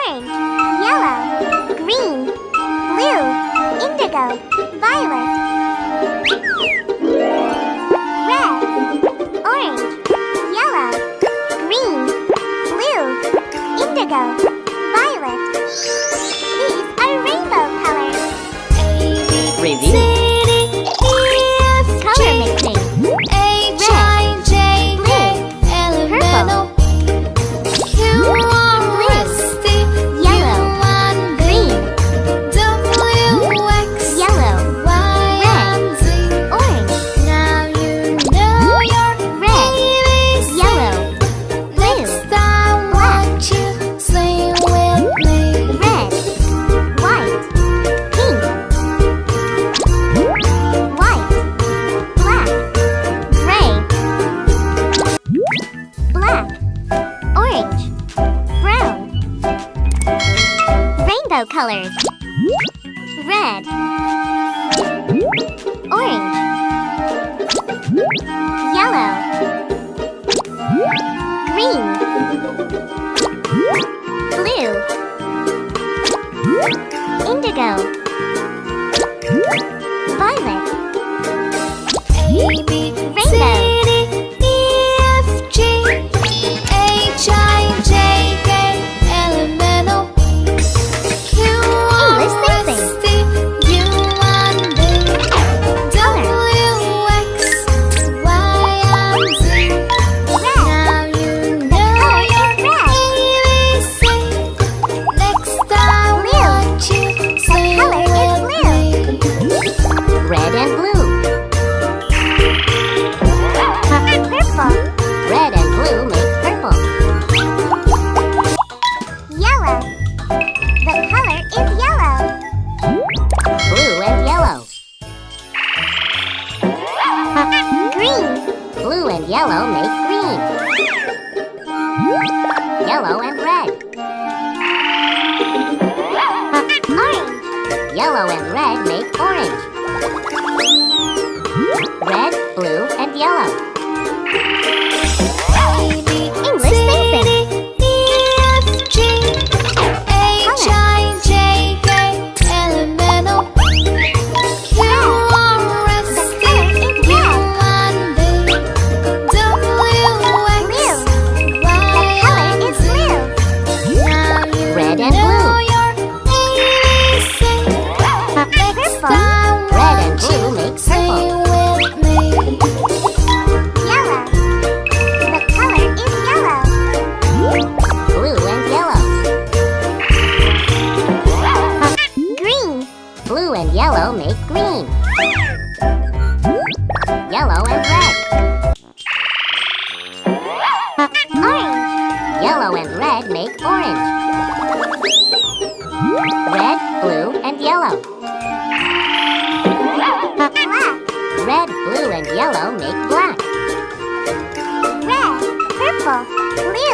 orange, yellow, green, blue, indigo, violet. Red, orange, yellow, green, blue, indigo, violet. These are rainbow colors. Review. Color mixing. Colors. Red, orange, yellow, green, blue, indigo, violet. Rainbow. Blue and yellow make green. Yellow and red. Orange. Yellow and red make orange. Red, blue, and yellow. English sing-sing. Blue and yellow make green. Yellow and red. Orange. Yellow and red make orange. Red, blue, and yellow. Black. Red, blue, and yellow make black. Red, purple, blue.